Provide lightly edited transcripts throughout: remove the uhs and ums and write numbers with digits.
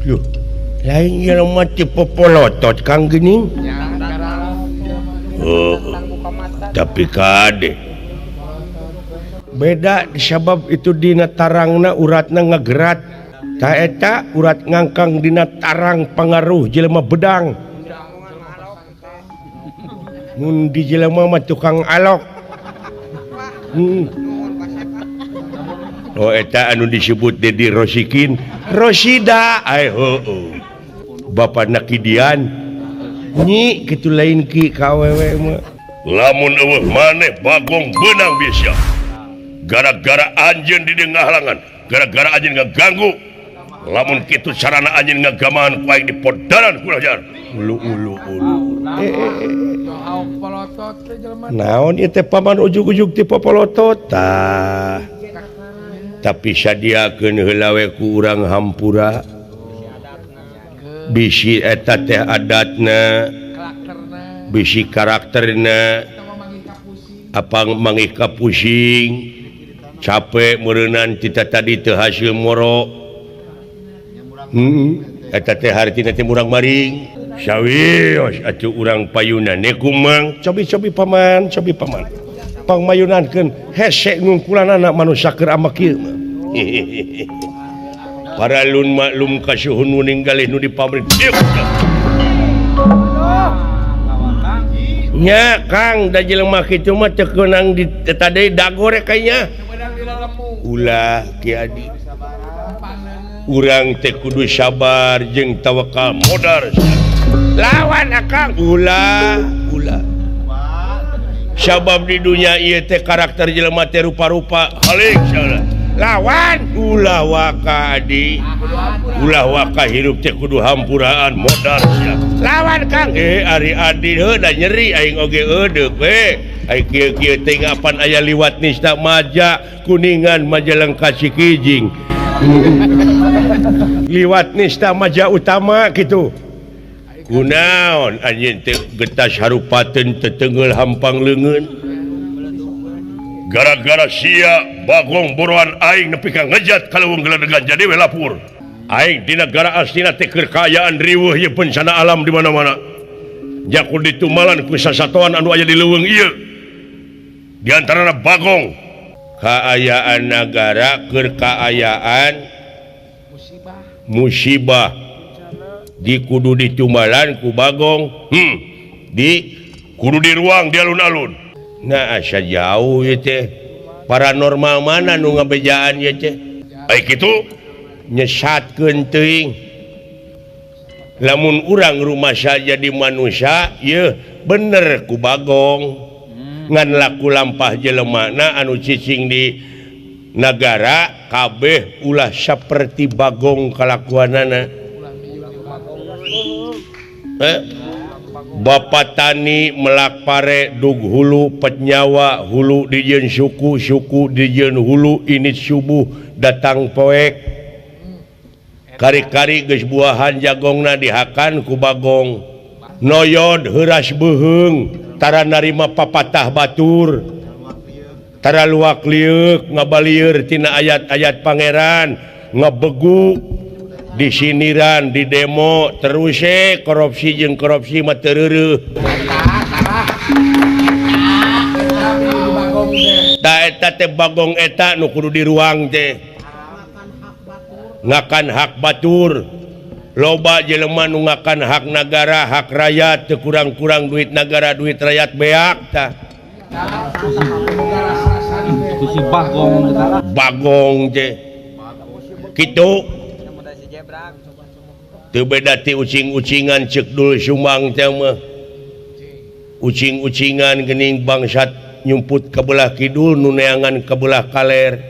Yuh, lain jelema ti popolotot Kang Gening. Tapi kade beda sabab itu dina tarangna uratna ngagerat ta eta urat ngangkang dina tarang pangaruh jelema bedang mun di jelema mah tukang alok. Oh eta anu disebut Dedi Rosikin Rosida Bapak Nakidian nyi kitu lain ki kawewe mah lamun eueuh maneh bagong benang bisa gara-gara anjeun di dengah halangan gara-gara anjeun ngaganggu lamun kitu sarana anjeun ngagamaan ku aing dipodaran ku rajar ulu naon ieu teh paman ujug-ujug ti popolotot tah tapi sadiakeun heula we ku urang hampura bisi eta teh adatna bisi karakterna apa mangika pusing capek meureunnan kita tadi teu hasil moro eta teh hartina teh urang maring sawios atuh urang payunan kumang cobi paman pangmayunankeun hese ngungkulan anak manusia keur ama kieu para lun maklum kasuhun nu ninggalih nu di pabrik nya Kang da jelema kitu mah teu keunang di tadi dagore kayaknya ulah Ki Adi urang teh kudu sabar jeung tawakal modar lawan akang ulah sabab di dunia ieu teh karakter jelema teh rupa-rupa halik lawan ulah waka Adi ulah waka hirup teh kudu hampuraan modar lawan Kang ari Adi da nyeri aing oge eudeuh we ai kieu teh ngapan aya liwat nista maja kuningan Majalengka Cikijing liwat nista maja utama gitu kunaon anjeun teh getas harupateun teteunggeul hampang leungeun gara-gara sia bagong buruan aing nepi ka ngejat kaleuweung geledegan jadi we lapur aing di negara aslina teh keur kaayaan riweuh ye bencana alam di mana-mana jakul ditumbalan ku sasatoan anu aya di leuweung ieu di antarana bagong kaayaan negara keur kaayaan musibah di kudu ditumbalan ku bagong di kudu di ruang di alun-alun nah asa jauh ieu teh paranormal mana nu ngabejaan ieu teh ai kitu nyesatkeun teuing lamun urang rumah saja di manusia ieu bener ku bagong ngan laku lampah jelemana anu cicing di negara kabeh ulah saperti bagong kalakuanana Bapak tani melak pare dug hulu petnyawa hulu dijieun suku dijieun hulu init subuh datang poek kari-kari geus buahan jagongna dihakan ku bagong noyod heuras beuheung tara narima papatah batur tara luak liuk ngabalieur tina ayat-ayat pangeran ngabegu di siniran di demo terus korupsi jeung korupsi mah teu reureuh da eta teh bagong eta nu kudu di ruang teh ngakan hak batur loba jelema nu ngakan hak nagara hak rakyat teu kurang-kurang duit nagara duit rakyat beak tah si bagong teh kitu teu beda ti ucing-ucingan ceuk dul sumbang teh mah ucing-ucingan geuning bangsat nyumput ka belah kidul nu neangan ka belah kaler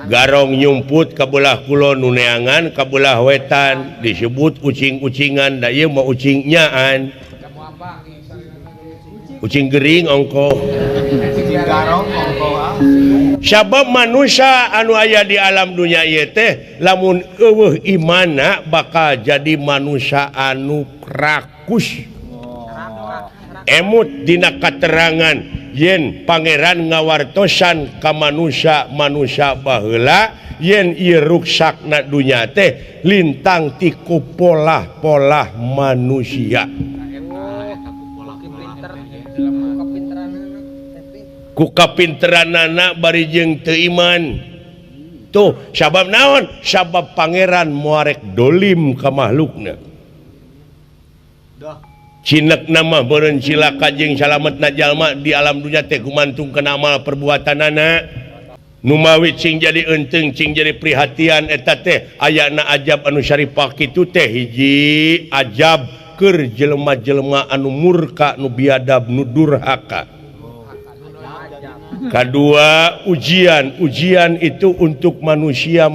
garong nyumput ka belah kulon nu neangan ka belah wetan disebut ucing-ucingan da ieu mah ucing nyaan ucing gering ongko sabab manusia anu aya di alam dunia ieu teh lamun eueuh imana bakal jadi manusia anu rakus emut dina katerangan yen pangeran ngawartosan ka manusia baheula yen ieu ruksakna dunya teh lintang ti ku pola-pola manusia ku kapinteranana bari jeung teu iman tuh sabab naon sabab pangeran muarek dolim ka makhlukna cinek nama beureun cilaka jeung salametna jalma di alam dunya teh gumantung kana amal perbuatanana nu mawi cing jadi eunteng cing jadi prihatian eta teh ayana ajab anu syaripah kitu teh hiji ajab keur jelema-jelema anu murka nu biadab nu durhaka kedua ujian itu untuk manusia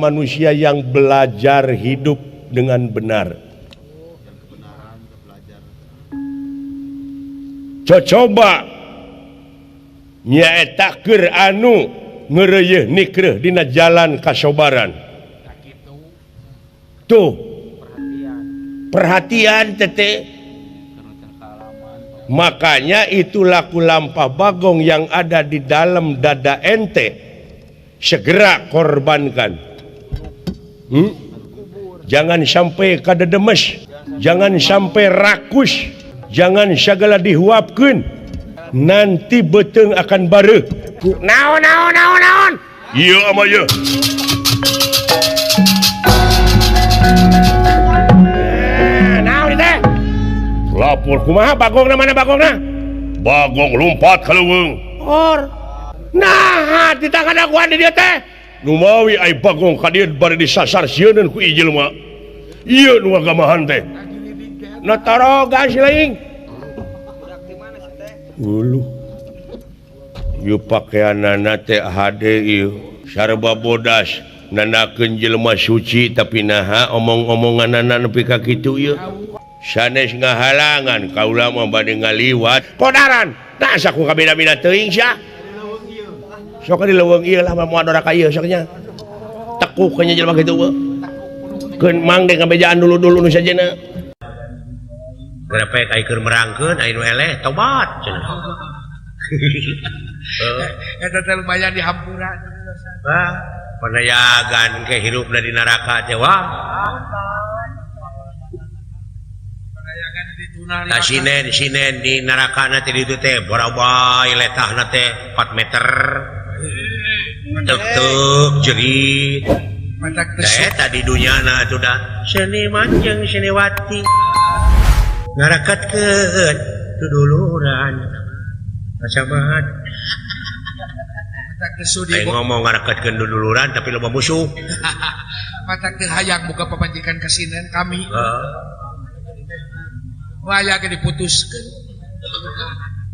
yang belajar hidup dengan benar coba nyaeta keur anu ngeureuyeun nikreuh dina jalan kasobaran tuh perhatian tete makanya itu laku lampah bagong yang ada di dalam dada ente segera korbankan jangan sampai kadedemes jangan sampai rakus jangan segala dihuapkeun nanti beteung akan bareuh naon ieu ama ieu naon teh lapor kumaha bagongna mana bagongna bagong lompat ka leuweung or nah di tangan daguan di dieu teh nu mawi ai bagong ka dieu bari disasar sieun ku ieu jelema ieu nu ngagamahan teh nataroga silaing ulu ieu pakaianana teh hade ieu sarba bodas nanakeun jelema suci tapi naha omong-omonganana nepi ka kitu ieu sanes ngahalangan kaula mah bade ngaliwat podaran nah saku kabeda-beda teuing sia sok di leuweung ieu lah moal dora ka ieu sok nya tekuk nya jelema kitu we keun mangde ngabejaan dulu-dulu nu sajena berapa kai keur merangkeun aya nu eleh tobat cenah eta teh lumayan di hampura panayagan ke hirupna di neraka teh wah panayagan di tunah sinen di neraka na teh ditu teh borabay letahna teh 4 meter tek jerit matak eta di dunyana atuh da seniman jeung seniwati ngarakatkeun tuduluran macamat matak sudi ngomong ngarakatkeun duduluran tapi loba musuh matak teh hayang buka papanjikan kasinen kami waya ge diputuskeun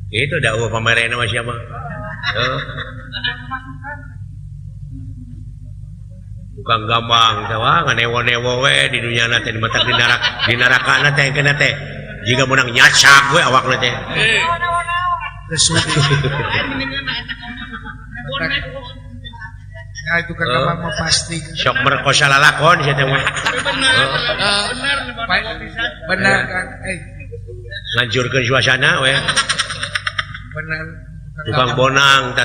itu dakwah pamarena mah sia mah bukan gampang teh wah nganewo-newo we di dunyana teh di matak di narakana teh kena teh jika menang nyacak we awakna teh sudi ya itu kan mah pasti sok merkosa lalakon sia teh mah benar kan ngancurkeun suasana we benar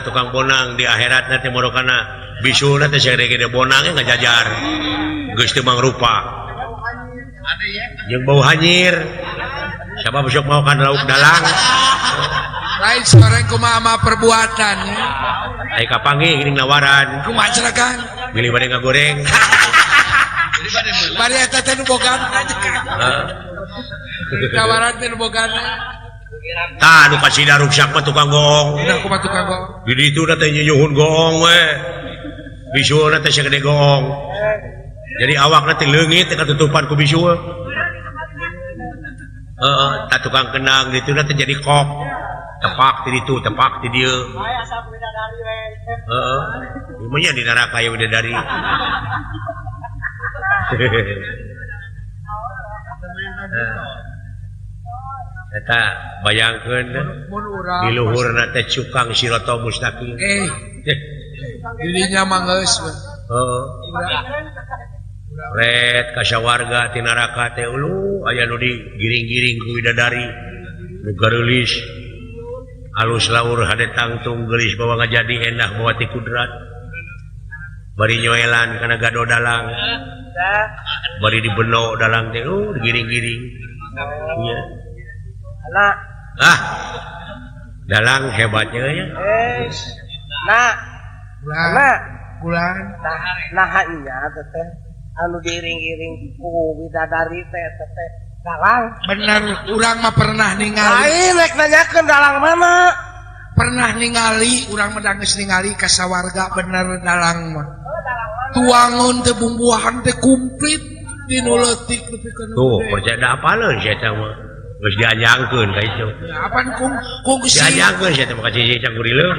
tukang bonang di akhirat nanti morokana bisuna teh segede bonang ngajajar geus teu mangrupa jeung bau hanyir siapa besok mau kan lauk dalang lain seorang kumaha perbuatan ai kapangi geuning nawaran kumaha cerakan milih bade ngagoreng bari eta teh nu bogan tawaran teh nu bogan tah nu kasida ruksak mah tukang gong udah kumaha tukang gong di ditu teh nyuhun gong we bisuna teh segede gong jadi awakna teh leungit teh katutupan ku bisu tak tukang kenang ditu teh jadi kok tepak di ditu tepak di dieu ieu di neraka ya bidadari eta bayangkeun di luhurna teh cukang sirata mustaqim dirinya mah geus red kasawarga ti neraka teh ulu aya nu digiring-giring ku widadari nu gareulis halus laur hade tangtung gelis bawa ngajadi endah bawa ti kudrat bari nyoelan kana gado dalang bari dibeno dalang teh digiring-giring iya anak dalang hebatnya ya nak anak bulan nah nya teteh anu diiring-iring ku bidadari teh dalang bener urang mah pernah ningali lain rek nanyakeun dalang mana pernah ningali urang mah geus ningali ka sawarga bener dalang mah tuangun teh bumbuhan teh komplit dinu leutik nepikeun tuh percaya apaleun saya teh mah geus diajangkeun ka itu apaan kungsi diajangkeun saya teh mah ka cicing canggurileuh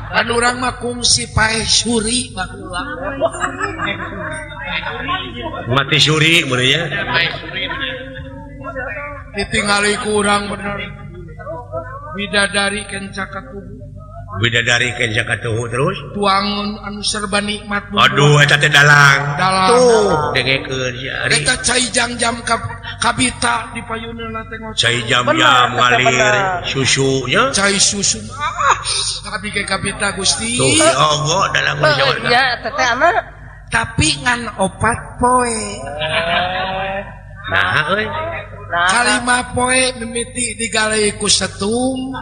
kan urang mah kungsi pae suri mati suri bener ya ditingali ku urang bener bidadari kenca katubu bidadari kenca katuhu terus tuangun anu serba nikmat aduh eta teh dalang tuh dengekeun ya ari eta cai jam kabita di payuneuna teh ngoceh cai jam-jam ngalir susunya cai susu tapi ke kabita Gusti tuh ogo dalang Jawa nya teteh anak tapi ngan opat poe nah euy kalima poe mimiti digalei ku setum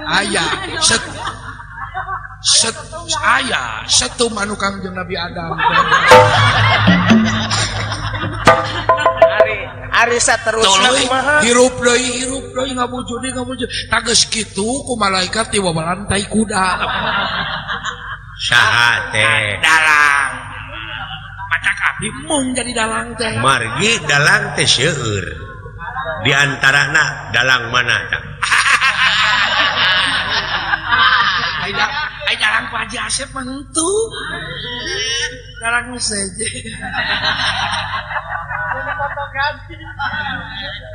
aya setum anu Kangjeng Nabi Adam ari saterusna kumaha hirup deui ngabujud tageus kitu ku malaikat diwawalantai kuda saha teh dalang macak abdi mung jadi dalang teh margi dalang teh seueur di antarana dalang mana tah ai dalang Pak Haji Asep mentu dalang saja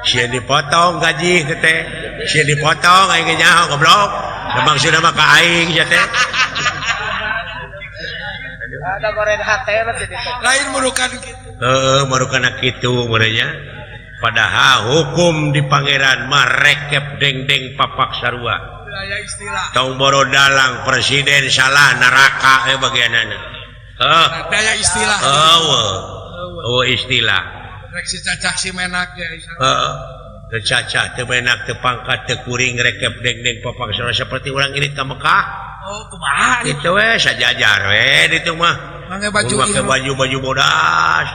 sia dipotong gaji teh sia dipotong aing ge nyaho goblok da maksudna mah ka aing sia teh ada goreng hate jadi lain merukan kitu marukana kitu meureunnya padahal hukum di pangeran mah rekep deng-deng papak sarua aya istilah tong boro dalang presiden salah neraka bagianana daya istilah istilah rek si cacak si menak ya teu cacah teu menak teu pangkat teu kuring rekep deng-deng papak sarua seperti urang ini ka Mekah kumaha itu sajajar ditu mah mangga baju baju bodas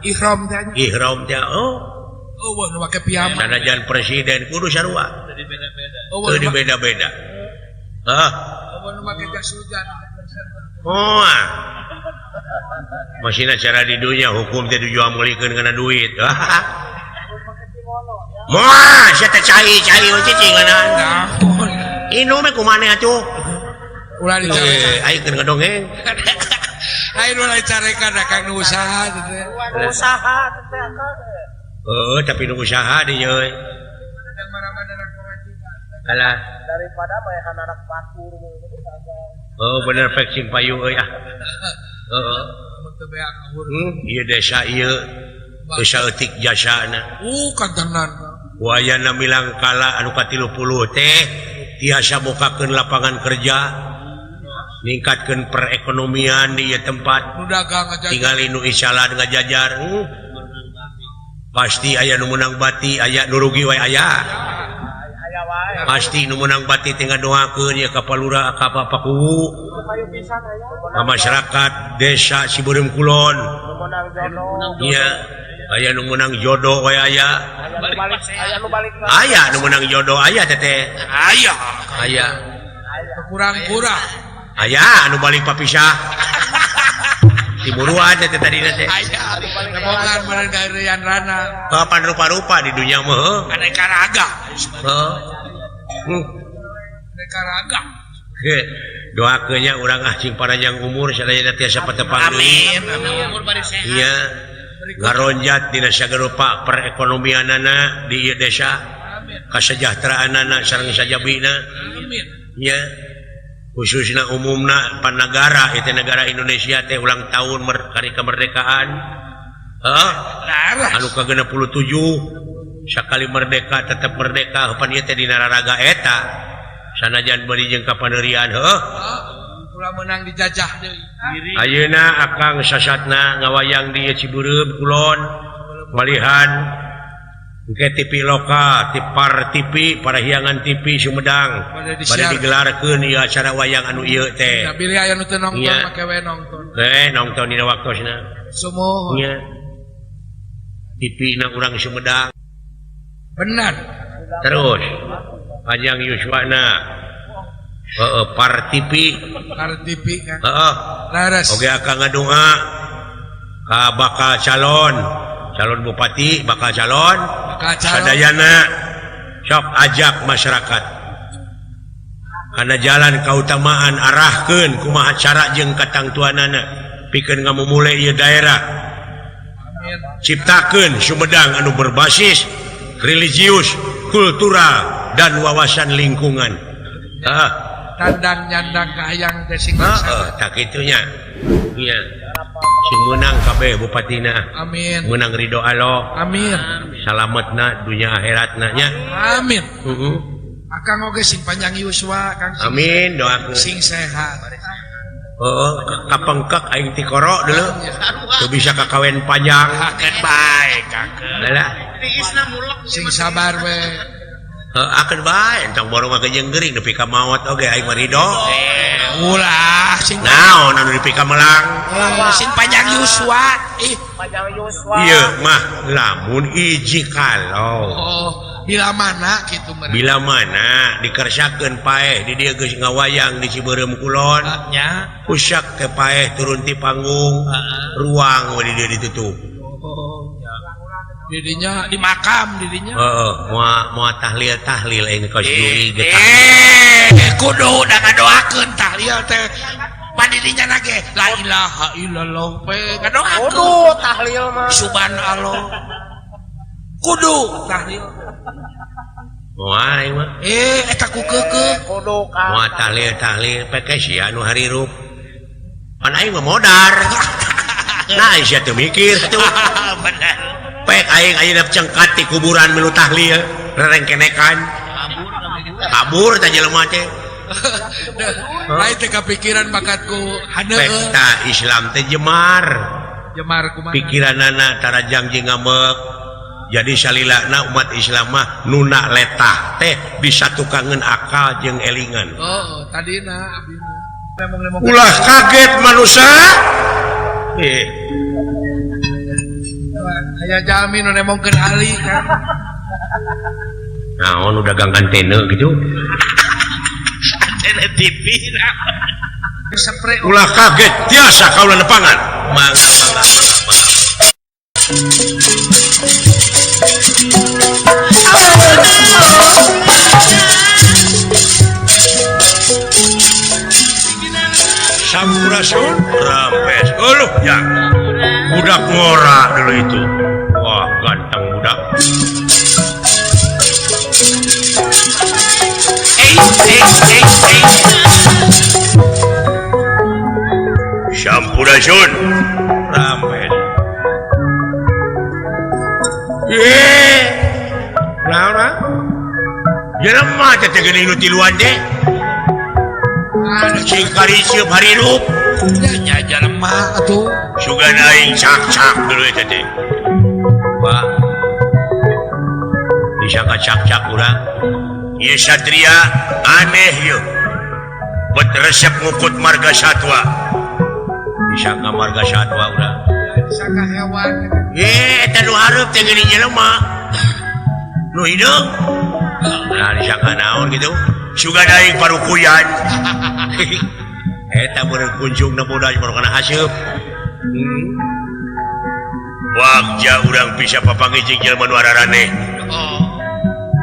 ihram teh ihram teh wah nu make piyama sanajan presiden kudu sarua teu dibeda-beda nu make jas hujan masina cara di dunia hukum teh dijual meulikeun kana duit moal sia teh cai cicing kana inu mah kumaneh atuh ulah dicarekan aing keur ngadongeng aing ulah dicarekan akang nu usaha teh usaha teteh tapi nu usaha di ye alah daripada bae anak batur bener vaksin payu euy ieu desa ieu desa eutik jasana kantenan wayana milang kala anu ka 30 teh tiasa bokakeun lapangan kerja ningkatkeun perekonomian di ieu tempat nu dagang aja tingali nu isalan ngajajar pasti aya nu meunang bati aya nu rugi wae aya pasti nu meunang bati teh ngadoakeun ya ka palura ka Pakuwu ka masyarakat desa Ciberem Kulon iya aya nu meunang jodoh wae aya aya nu meunang jodoh aya teteh aya kurang-kurang aya anu balik papisah timuruan teh tadina teh aya lemongan meureun gaeurean rana kapan rupa-rupa di dunia mah aneka raga aneka raga doakeun nya urang cing panjang umur sadaya tiasa patepang amin umur bari sehat iya ngaronjat dina sagarupa perekonomianana di ieu desa kasejahteraanana sareng sajabina amin nya khususna umumna panagara itu negara Indonesia teh ulang tahun hari kemerdekaan anu ka 67 sekali merdeka tetap merdeka pan ieu teh dina raraga eta sanajan bari jeung kapanerian heuh ulah menang dijajah deui ayeuna akang sasatna ngawayang di Ciberem Kulon malihan engke TV lokal tipar TV parahiangan TV Sumedang bade digelarkeun ieu acara wayang anu ieu teh da pilih aya nu teu nongton make we nongton nongton dina waktosna sumuhun nya TV na urang Sumedang benar terus panjang Yuswana par TV kan heeh laras oge akang ngadoa ka bakal calon bupati bakal calon sadayana sok ajak masyarakat kana jalan kautamaan arahkeun kumaha cara jeung katangtuanana pikeun ngamumule ieu daerah ciptakeun Sumedang anu berbasis religius kultural dan wawasan lingkungan tandang nyandang kahayang teh sing tak kitunya iya sing menang kabeh bupatina amin menang ridho Allah amin salametna dunya akhiratna nya amin akang oge sing panjang yuswa kang amin doakeun sing sehat kapengkek aing ti koro deuleu teu bisa kakawen panjang akeun bae kakek lah sing sabar we akan bae entang borong ngagejeng gering nepi ka maot oge aing mah ridho ulah sing naon anu nepi ka melang sing panjang yuswa panjang Yuswa ieu mah lamun iji kalau bila mana kitu meureun bila mana dikersakeun paeh di dieu geus ngawayang di Ciberem Kulon nya usak ke paeh turun ti panggung ruang we di dieu ditutup didinya di makam didinya moal tahlil aing kos duri kudu da ngadoakeun tahlil teh pan didinya nage la ilaha illallah pe ngadoakeun kudu tahlil mah subhanallah kudu tahlil moal aing mah eta ku keukeuh kudu ka moal tahlil peke sia anu harirup pan aing mah modar nah sia teu mikir tuh bener pek aing ayeuna cengkat ti kuburan milu tahlil rerengkenekan kabur tah jelema teh lain teh kapikiran bakatku haneueuh pesta Islam teh jemar kumaha pikiranana tarajang jeung ngambek jadi salilana umat Islam mah nuna letah teh disatukangeun akal jeung elingan tadina abina ulah kaget manusia aya jalmi nu nemongkeun ali kan naon udah ganggan tene gitu tene TV spray ulah kaget tiasa kaula nepangan mangga sampurasun rampes uluh ya budak ngora dulu itu wah ganteng budak sampurasun rampes naon jelema teh teh geuning nu tiluan teh sing karisieup harirup nya jelema atuh sugan aing cak-cak dulu eta teh Pak disangka cak-cak urang ieu satria aneh ieu bet resep ngukut marga satwa disangka marga satwa urang disangka hewan eta nu hareup teh geuning jelema nu hideung nah disangka naon gitu sugan aing parukuyan eta bener kunjungna budak baru kana haseup wajah urang bisa papanggih jeung jelema nu araraneh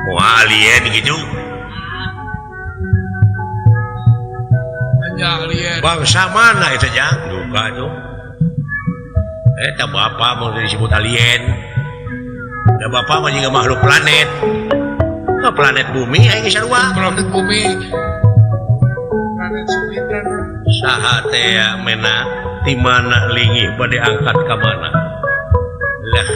moal alien gitu nya alien bangsa mana eta jang duka tuh eta bapa mau disebut alien da bapa mah juga makhluk planet ka planet bumi aing sarua planet bumi planet Jupiter saha teh mena ti mana lingih bade angkat ka mana lah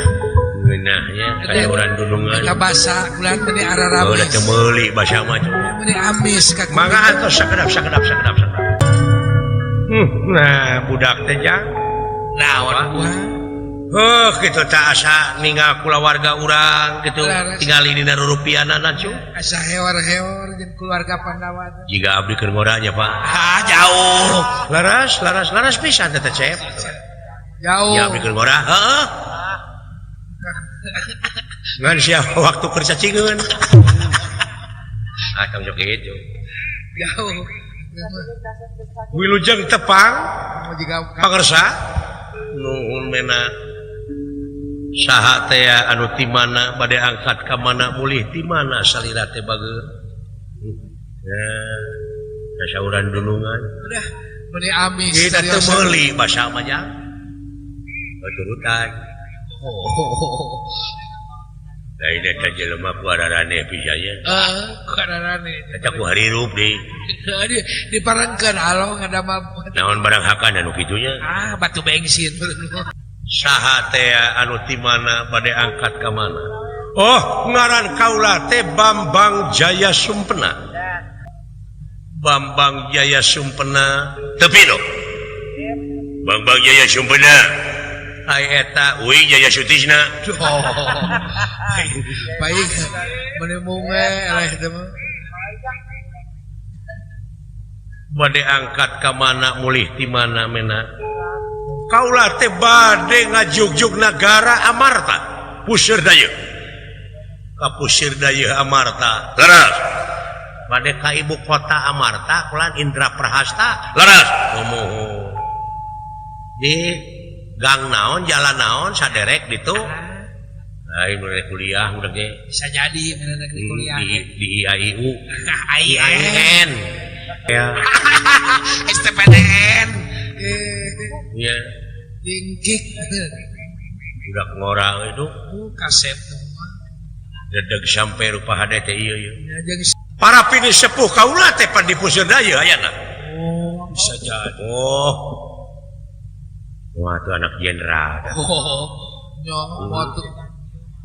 nah ya kayak orang dudungan basa bulan meni udah araramis cemeli bahasa macam meni amis ka mangga atuh sakedap nah budak teh jang naon gitu tak asa ninggal kulawarga urang gitu tinggali dina rupiahna cu asa hewar-hewar jeung keluarga Pandawa jika abdi keur ngoranya Pak jauh laras pisan teh Cep jauh ya abdi keur ngora heeh ngan siapa waktu kerja cingeun tong sok kitu jauh wilujeng tepang pangersa nuhun mena saha teh anu ti mana bade angkat ka mana mulih ti mana salira teh bageur kasauran dulungan udah meni amis kita teu meuli basa mah nya turutan da ide teh jelema ku ararane pisanya kararane eta ku harirup deui diparengkeun alo ngadama naon barang hakan anu kitunya batu bensin saha teh anu ti mana bade angkat ka mana oh ngaran kaula teh Bambang Jaya Sumpena Bambang Jaya Sumpena teu pino Bambang Jaya Sumpena ai eta uing Jaya Sutisna baik menemunge eleh teh mah bade angkat ka mana mulih ti mana mena kaula teh bade ngajugjug negara Amarta puseur daya ka puseur daya Amarta laras bade ka ibu kota Amarta kulan Indra Prahasta laras ngomong di gang naon jalan naon saderek ditu lain mulai kuliah udah ge bisa jadi mana kuliah di IAIU IAIN ya STPDN ya tingkik udah ngora itu kasep dedeg sampai rupa hade teh ieu para pini sepuh kaula teh pan di puseur daya ayana bisa jadi wah itu anak jenderal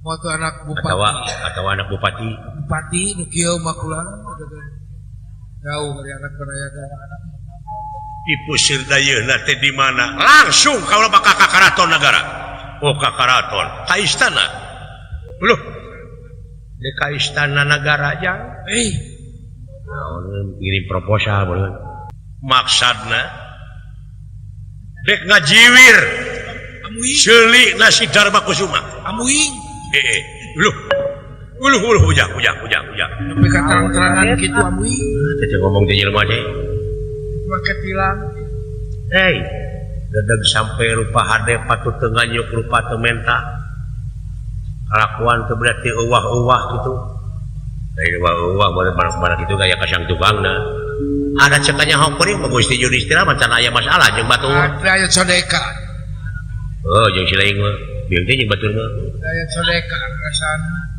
waktu anak bupati atau anak bupati nu kieu mah kula jauh dari anak penayagan di puseur dayeuna teh di mana langsung kaula bakal ka karaton negara ka karaton ka istana loh di ka istana negara jang ngirim proposal bener maksadna dek ngajiwir seuli nasi Dharma Kusuma amuing uluh ujak tapi terang-terangan gitu amuing teh ngomong teh jelema teh make tilang dedeg sampai rupa hade patut teu nganyuk rupa teu menta kalakuan teu berarti euwah-euwah gitu euwah barang-barang gitu gaya kasang tukangna ada cekanya hongkuring Gusti Yudhistira mancan aya masalah jeung batur aya codeka jeung silaing mah bieu teh jeung batur mah aya codeka rasana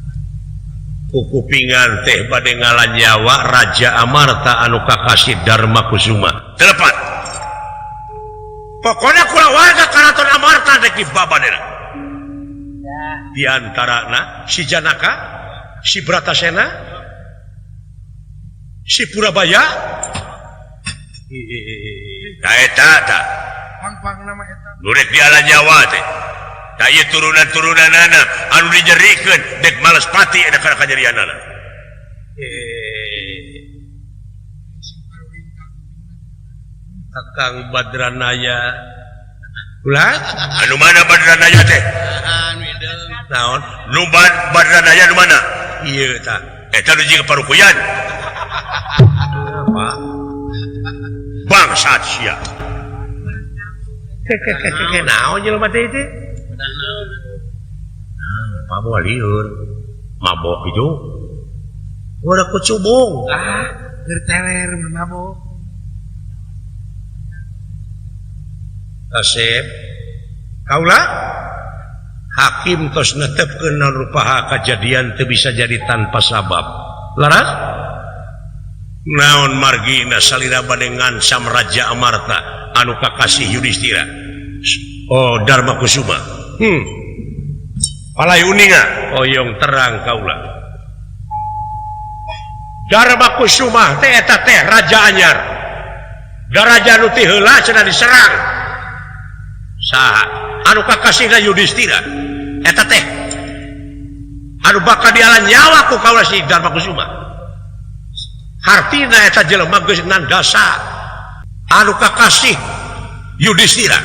kupingan teh bade ngalanyawa Raja Amarta anu kakasih Dharma Kusuma telepat pokoknya kulawarga karaton Amarta dek dibabanena di antarana si Janaka si Bratasena si Purabaya eta pang nama eta nurek di ala Jawa teh daya turunan-turunanana anu dijerikeun dek males pati ada kana kajadianana Kakang Badranaya ulah anu mana Badranaya teh naon nu Badranaya nu mana ieu tah eta nu jiga parukuyan apa bangsat sia naon jelema teh teh pamua lieur mabok itu udah kucubung gerteler mabok kasep kaula hakim tos netepkeun naon rupaha kajadian teu bisa jadi tanpa sabab laras naon margina salira bade ngancam Raja Amarta anu kakasih Yudhistira Dharma Kusuma palai uninga oyong terang kaula Dharma Kusuma teh eta teh raja anyar daraja nu teh heula cenah diserang saha anu kakasihna Yudhistira eta teh anu bakal dialan nyawa ku kaula si Dharma Kusuma hartina eta jelema geus nandasa anu kakasih Yudhistira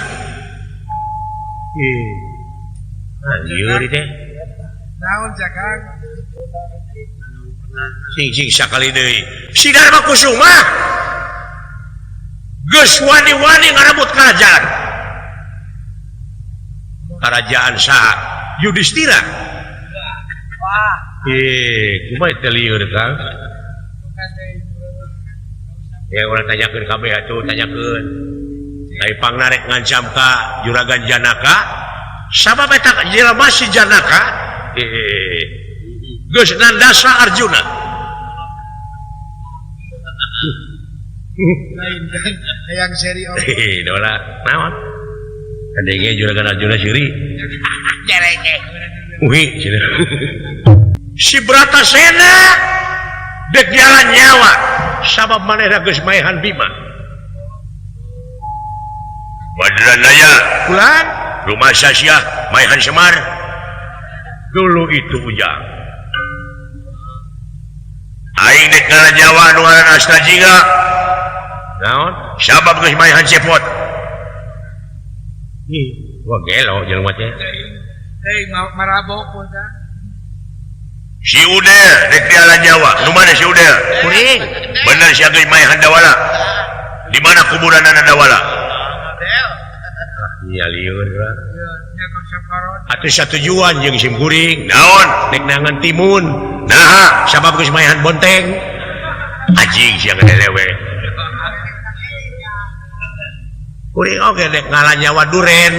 anjir teh naon Jakang sing sakali deui si Dharma Kusuma geus wani-wani ngarebut kerajaan saha Yudhistira kumaha teh lieur Kang ya urang tanyakeun kabeh atuh tanyakeun ai pangnarek ngancam ka Juragan Janaka sabab eta jelema si Janaka geus nandasa Arjuna yang seri dola naon kadenge Juragan Arjuna siri Jerenge. si Bratasena dek jalan nyawa sabab manehna geus maehan Bima Badranaya pulang rumah Sasyah maehan Semar dulu itu ujang aing dek ngaran Jawa nu ngaran Astajinga naon sabab geus maehan Cepot wah gelo jelema teh marabok pun kan si Ude dek dialan Jawa nu mana si Ude kuring bener si geus maehan Dawala di mana kuburanna Dawala iya lieur atuh satujuan jeung sim kuring naon dek nangan timun nah sabab geus maehan Bonteng anjing sia ngadelewe kuring oge dek ngalan nyawa Duren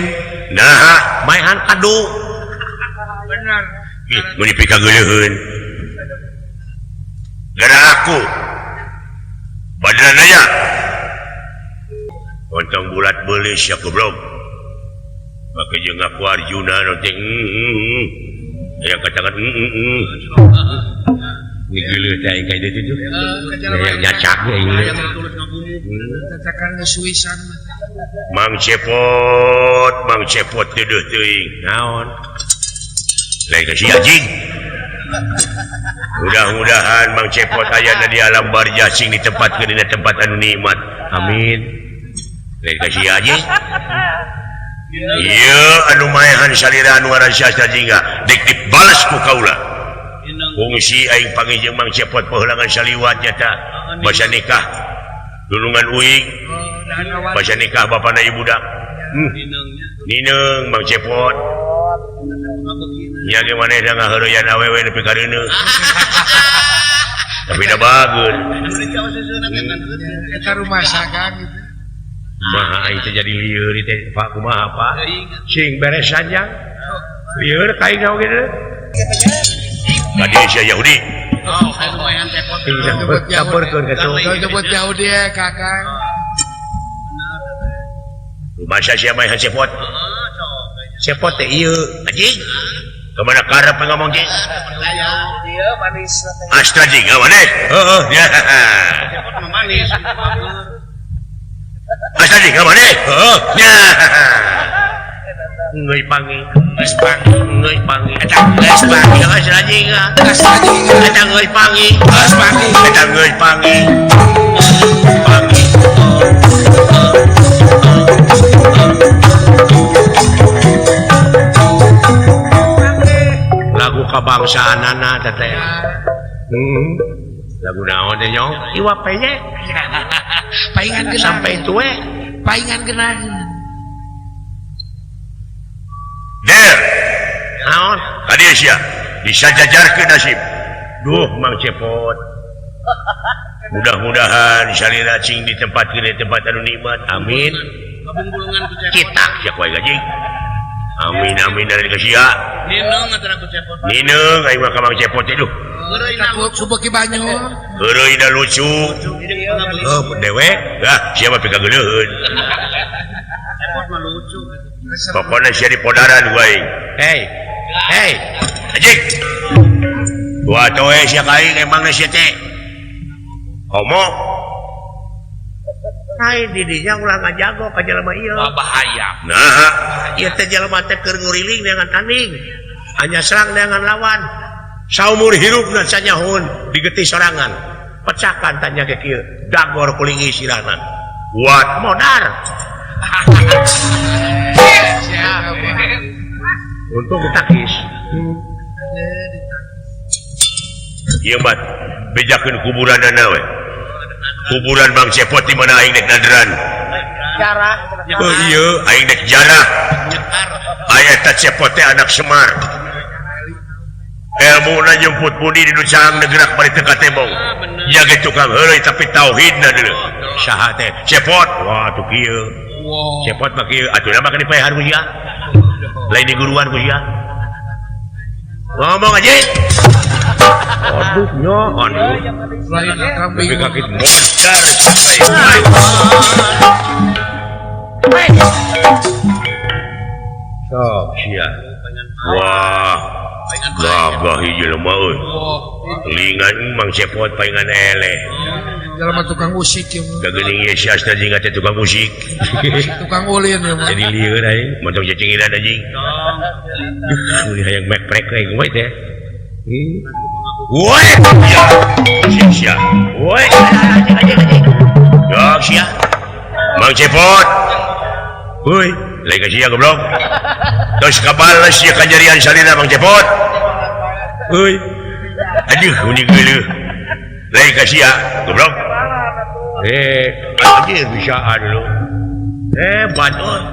nah maehan Kadu benar mun dipikageuleun gara aku Badranaya Ontong bulat beulis ya goblok make jeung aku Arjuna nanti aya katakan ngigeuleuh teh aing ka ditu tuh yang nyacak ge ieu Cacakan ngesuisan Mang Cepot teueuh teuing naon lain ka si anjing mudah-mudahan Mang Cepot aya di alam barzah sing ditempatkeun dina tempat anu nikmat amin lain ka si anjing ieu anu maehan salira anu ngaran Astajinga dek dibalas ku kaula fungsi aing panggih jeung Mang Cepot pahelangan saliwat nyata basa nikah dulungan uing basa nikah bapana ibu budak Nineng Mang Cepot nya ge manehna ngaheureuyan awewe nepi ka reuneuh tapi da bageun eta rumah sagang gitu maha aing teh jadi lieur teh Pak kumaha Pak sing beres sanjang lieur ka aing oge deui tadi sia Yahudi campurkeun ka tu nyebut Yahudi ya Kakang rumah sia maehan Cepot Cepot teh ieu anjing kemana karep ngomong ge Dia manis. Astajinga maneh heeh ya Cepot mah manis. Astajinga maneh heeh ya ngeuy pangi geus pangi ngeuy pangi eta geus pangi Astajinga eta ngeuy pangi geus pangi eta ngeuy pangi pangi lagu kabangsaanana teteh lagu naon teh nyong iwa penye paingan genah sampai tue paingan genah der naon tadi sia disajajarkeun nasib duh Mang Cepot mudah-mudahan salira cing ditempatkeun di tempat anu nikmat amin kitak sia ku gaji amin amin dari kasia Ninong antara ku Cepot. Nineng aing mah ka Mang Cepot teh duh takut subeki banyu heureuy lucu oh dewe ah sia mah pikageuleuheun Cepot mah lucu. pokona sia di podaran ku aing hei Hei, anjing. Dua toe sia kain emang sia teh. Homo. Lain didinya ulah ngajago ka jelema ieu. Bahaya. Nah, ieu teh jelema teh keur nguriling dengan tanding. Hanya serang dengan lawan. Saumur hirupna sanyahun digeti sorangan. Pecahkan tanya ke kieu. Dagor kulingi siranan. Buat modar. Untung ditakis. Ieu mah bejakeun kuburanana we. Kuburan Bang Cepot di mana aing nek nanderan. Jarah. Oh iya, aing nek jarah. Aya ta Cepot teh anak Semar. Ilmuna nyemput budi di nucang negerak bari teu katembong. Nya ge tukang heuleuy tapi tauhidna deuleu. Saha teh? Cepot. Wah, tuh kieu. Cepot mah kieu. Atuh mah kan dipaehan ku sia. Lain di guruan ku sia. Ngomong aja. Aduh, nyohon. Lain kambing. Tapi kakit modar. Sok sia. Wah. Gagah hiji lemah euy. Lingan Mang Cepot paingan eleh. Jelema tukang musik ieu. Geuning ieu sia asna jeung teh tukang musik. Tukang ulin ieu mah. Jadi lieur aing, montong cecinginan anjing. Uli hayang mek-prek aing we teh. Woi, ya. Sia. Woi, anjing. Yok sia. Mang Cepot. Woi, lain ka sia goblok. Terus kabales sia kajarian salina Mang Cepot. Woi. Aduh, unik geuleuh. Lain ka sia goblok. Anjir bisaan lu. Hebat euy.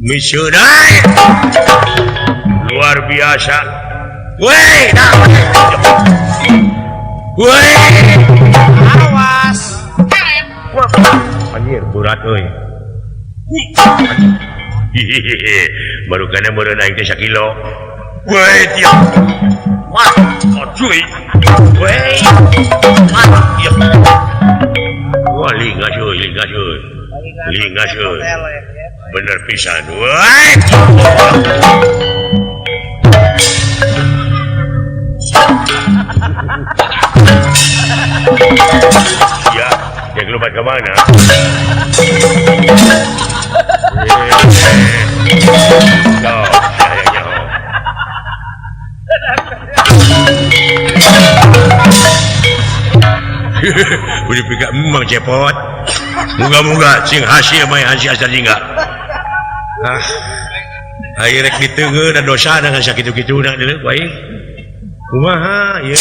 Misunai. Luar biasa. Woi, woi. Awas. Anjir berat euy. Baru kana meureun aing teh 1 kilo. Woi, tiap. Wah, cuy. Woi. Ya. Wah, lingas euy. Lingas euy. Bener pisan. Woi. Ya, dia keluar ke mana? Udah pikir Mang Cepot. Moga-moga sing hasil mah hasil asal jingga. Ayo rek diteugeun da dosa dengan sakitu-kituna deuleu bae. Kumaha ieu?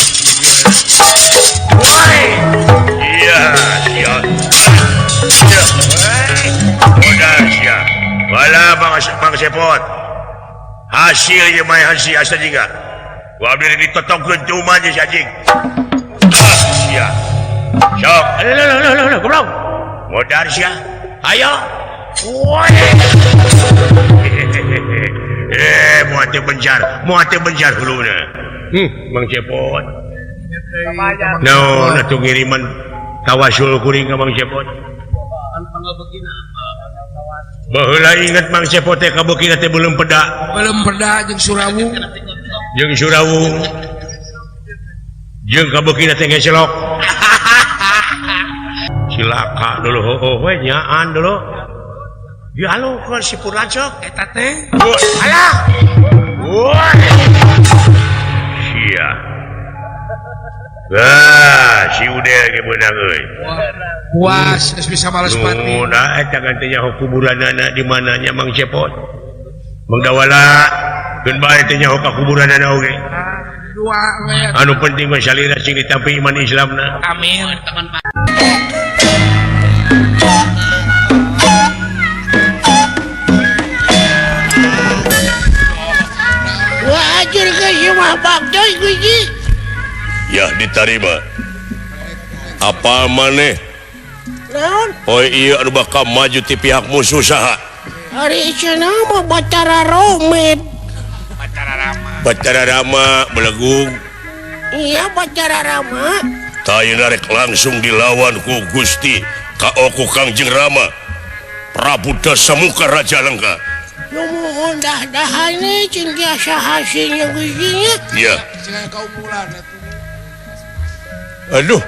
Woi. Iya, sia. Iya. Modal sia. Bala Mang Cepot. Hasil ieu mah hasil asal jingga. Gua abdi ditotongkeun cuma aja si anjing. Sia. Sok. Lo, goblok. Modal sia. Ayo. Woi. Muat bencar huluna. Mang Cepot. No, natu ngiriman tawasul kuring ka Mang Cepot. Baheula inget Mang Cepot teh kabukina teh belum peda. Belum peda jeung Surawu. Jeung kabukina teh ngecelok. Silaka dulu we nyaan dulu. Ya alo kan si Purlancok Eta teh. Alah. Woi. Sia. Si udah ge beunang euy. Puas geus bisa males pati. Udah eta gantinya kuburanana di mananya Mang Cepot. Mangdawala keun bae teh nyaho ka kuburanana oge. Dua we. Anu penting mah salira sing ditampi iman Islamna. Amin. Ya diterima. Apa maneh? Oh iya anu bakal maju ti pihak musuh saha? Ari cenah mah Batara Romed. Batara Rama Belegung. Iya Batara Rama. Tayuna rek langsung dilawan ku Gusti Kaoku Kangjeng Rama Prabu Dasamuka Raja Lengka. mohon dah nih cing biasa hasilnya giginya. Iya. Jangan kau mulan atuh. Aduh.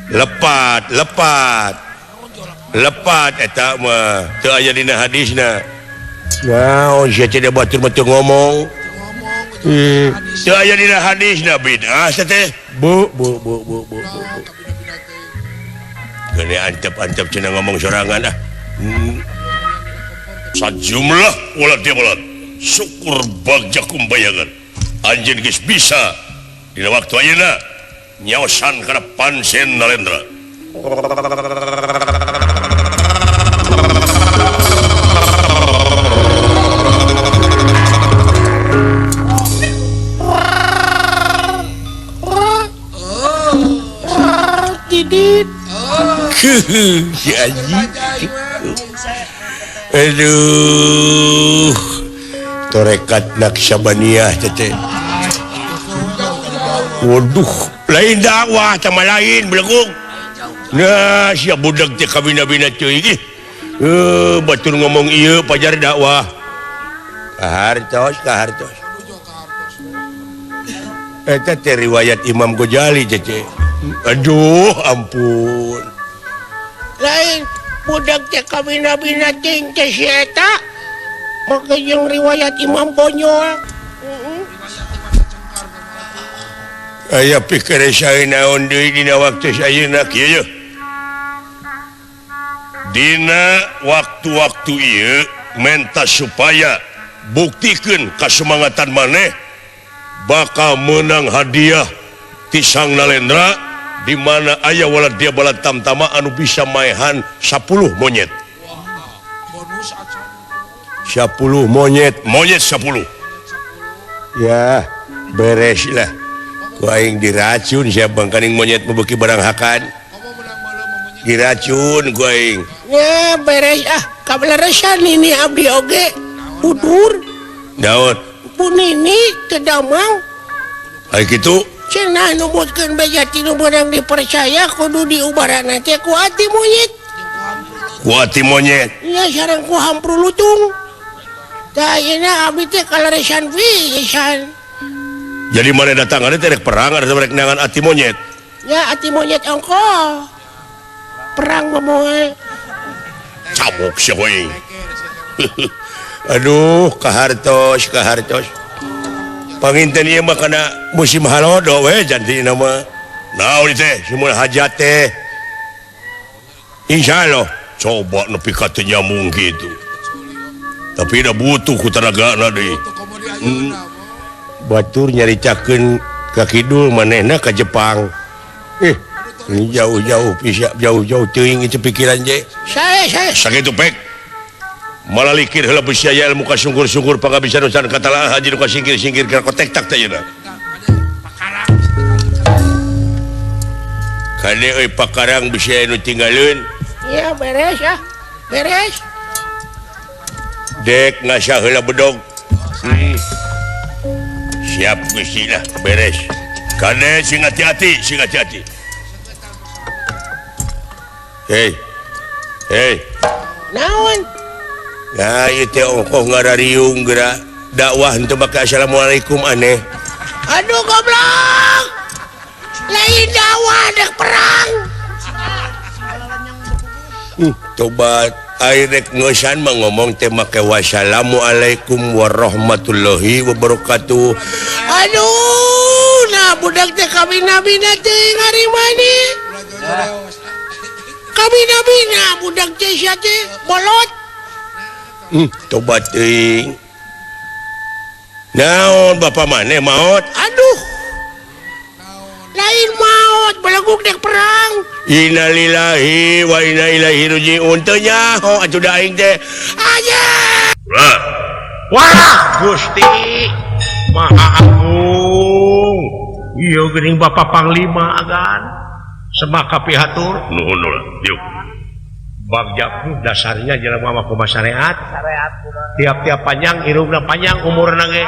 Lepat eta mah teu aya dina hadisna. Naon sia teh batur-batur ngomong. Teu aya dina hadisna bid'ah teh. Bu. Gini antep cenah ngomong sorangan ah. Sajumlah ulah dia ulat. Syukur bagja kumbayangan. Anjeun geus bisa dina waktu ayeuna nyaosan kana Pansen Nalendra. Didit. Si Aji. Aduh. Torekat Naksabaniyah teh. Waduh, lain dakwah sama lain belakang. Nah, siap budak teh kabina-bina cuy. Batur ngomong iya pajar dakwah. Kahartos. Eta teh riwayat Imam Ghazali teh. Aduh, ampun. Lain budak teh kabina-bina ting teh si eta. Make jeung riwayat Imam Konyol. Aya pikir saya naon deui dina waktu sayeuna kieu. Dina waktu-waktu ieu menta supaya buktikeun kasemangatan maneh bakal menang hadiah ti Sang Nalendra di mana aya walad dia balad tamtama anu bisa maehan 10 monyet. Bonus acan. 10 monyet 10. Ya, beres lah. Ku aing diracun sia bangkaning monyet membeki barang hakan. Kamu menang malam memunyai. Diracun ku aing. Ya beres kabeleresan ini abdi oge. Udur. Naon? Pun ini tedamang. Ai kitu? Cenah numutkeun beja ti nu beurang dipercaya kudu diubaran teh ku hati monyet. Ku hati monyet. Ya sareng ku hampru lutung. Da ayeuna abdi teh kaleresan pisan. Jadi mana datang ada terek perang ada terek nangan ati monyet. Ya hati monyet engko. Perang momoe. Cabuk sia we. Aduh, kahartos. Panginten ieu mah kana musim halodo we jantina mah. Naon teh simul hajat teh. Insyaallah coba nepi ka teu nyambung kitu. Tapi da butuh ku tenagana deui. Kamu di ayeuna. Batur nyaricakeun ka kidul manehna ka Jepang. Ini jauh-jauh bisa jauh-jauh teuing itu pikiran je. Saya. Sakitu pek. Malah likir heula beusi aya ilmu ka sungkur-sungkur pangabisan usan katalaah haji nu ka singkir-singkir ka kotek tak teh yeuna. Kade euy pakarang beusi aya nu tinggalieun. Ya beres. Dek ngasa heula bedog. Siap Gusti lah beres. Kade sing hati-hati. Hei. Naon? Nah, ieu teh ongkoh ngarariung geura dakwah henteu make assalamualaikum aneh. Aduh goblok. Lain dakwah dek perang. Coba airek ngeusan mah ngomong teh make wassalamualaikum warahmatullahi wabarakatuh. Aduh, nah budak teh kabina-bina teh ngarimani. Kabina-bina budak teh sia teh bolot. Coba teuing. Naon bapa maneh maot? Aduh. Lain maot belaguk dek perang. Innalillahi wa inna ilaihi raji'un teu nyaho atuh da aing teh. Aja. Wah, Gusti Maha Agung. Ieu geuning Bapak Panglima agan. Semaka pihatur nuhun ulah. Yuk. Bagja dasarnya jelema mah kumaha syariat. Tiap-tiap panjang irungna panjang umurna ge.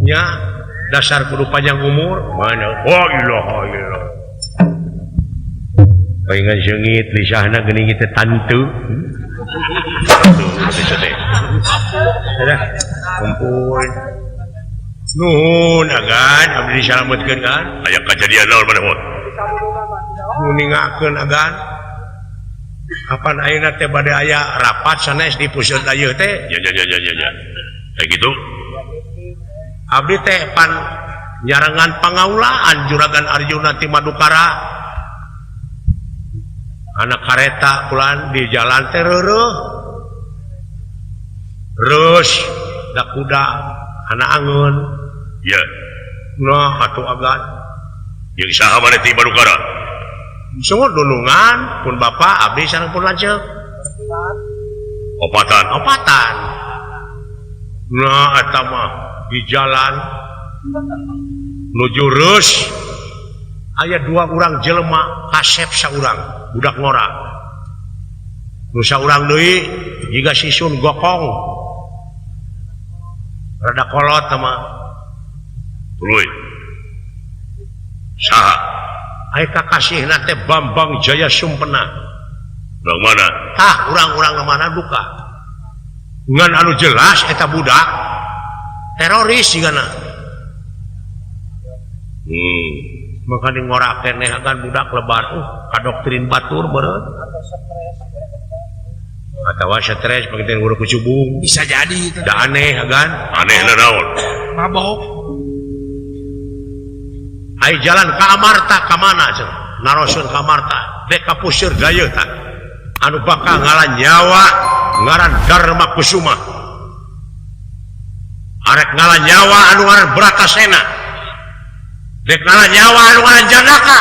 Nya dasar kudu panjang umur mana wa ilaha illallah. Paingan seungit lisahna geuning teh tantu. Ampun. Nuhun agan abdi disalametkeun kan. Aya kejadian naon manehon? Nu ningakeun agan. Kapan ayeuna teh bade aya rapat sanes di puseur ayeuna teh? Ya. Kayak gitu. Abdi teh pan nyarengan pangaulaan Juragan Arjuna ti Madukara. Anak kareta pulan di jalan teh reureuh. Terus da kuda anak angeun. Ya. Nah, atuh agan. Jeung saha maneh ti Madukara? Semua dulungan pun bapak abdi sareng pun lanceuk. Opatan. Nah, eta mah di jalan nuju reus aya 2 urang jelema kasep saurang budak ngora. Nu saurang deui jiga sisun gokong. Rada kolot mah. Tuluy. Saha? Ai kakasihna teh Bambang Jaya Sumpena. Urang mana? Tah urang-urang mana duka. Ngan anu jelas eta budak teroris sigana. Maka di ngora keneh akan budak lebar kadoktrin batur beureut. Atawa stres pakai guru kucubung. Bisa jadi itu. Da aneh agan. Anehna naon? Mabok. Ai jalan ka Amarta ka mana cenah? Narosun ka Amarta, dek ka puseur dayeuh anu bakal ngalan nyawa ngaran Dharma Kusuma. Arek ngalan nyawa anu ngaran Bratasena. Dek ngalan nyawa anu ngaran Janaka.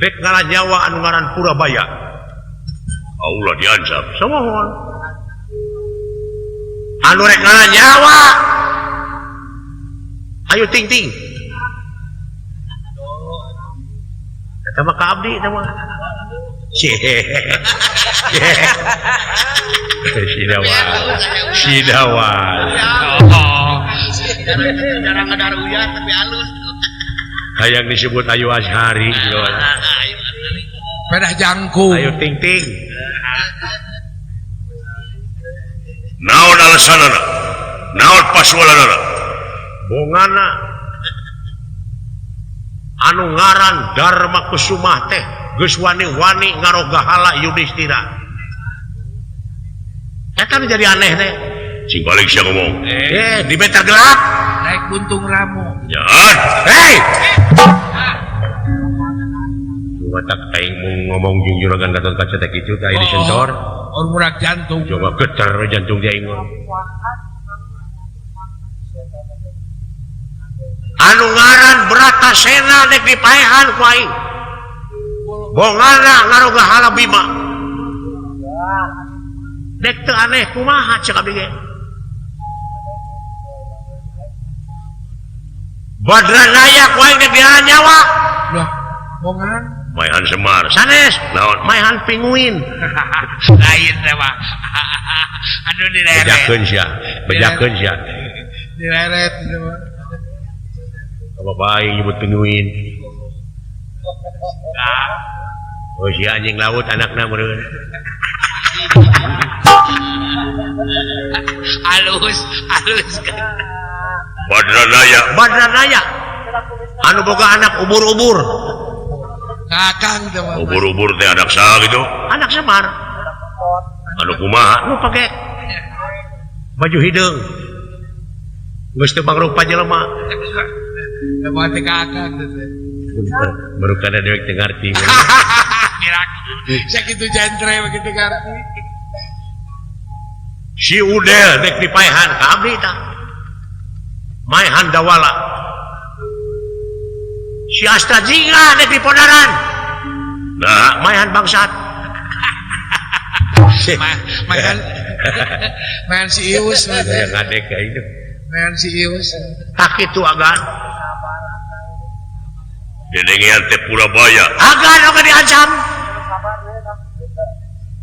Dek ngalan nyawa anu ngaran Purabaya. Allah diancam samohon. Anu rek ngalan nyawa. Ayo ting-ting. Eta mah ka abdi eta mah. Sidawal. Jarang ngadar uyan tapi halus. Hayang disebut Ayu Azhari. Pedah jangkung. Ayo ting-ting. Naon alasanana? Naon pasualanana? Bongana anu ngaran Dharma Kusuma teh geus wani-wani ngarogahala Yudhistira. Eta jadi aneh teh. Sing balik sia ngomong. Di beta gelap Naik buntung ramu. ya. Hei. Watak aing mau ngomong jeung Juragan Gatot Kaca teh kitu teh di sentor. Orang murah jantung. Coba getar jantung dia aing. Anu ngaran Bratasena dek dipaehan ku aing. Bongana ngarogahala Bima. Dek teu aneh kumaha cek abdi ge. Badranaya ku aing dek dihalan nyawa. Loh, bongan. Maehan Semar. Sanes, naon? Maehan Pinguin. Lain teh mah. Aduh direret. Bejakeun sia. Direret teh mah. Apa baik nyebut Pinguin. Oh si anjing laut anakna meureun. Halus kan. Badranaya. Anu boga anak ubur-ubur. Kakang teh mah. Ubur-ubur teh anak saha gitu? Anak Semar. Anu kumaha? Nu pake baju hideung. Geus teu mangrupa jelema. Emang teh kakang teh. Baru kana dewek teu ngarti. Sakitu jantre begitu ngarti. Si Udel dek dipaehan ka abdi tah. Maehan Dawala. Si Astajinga dek dipodaran. Nah, maehan Bangsat. Main si Ius mah. Yang ngadek ka itu. Main si Ius. Tak itu agan. Dedengian teh Purabaya. Agan oke diancam.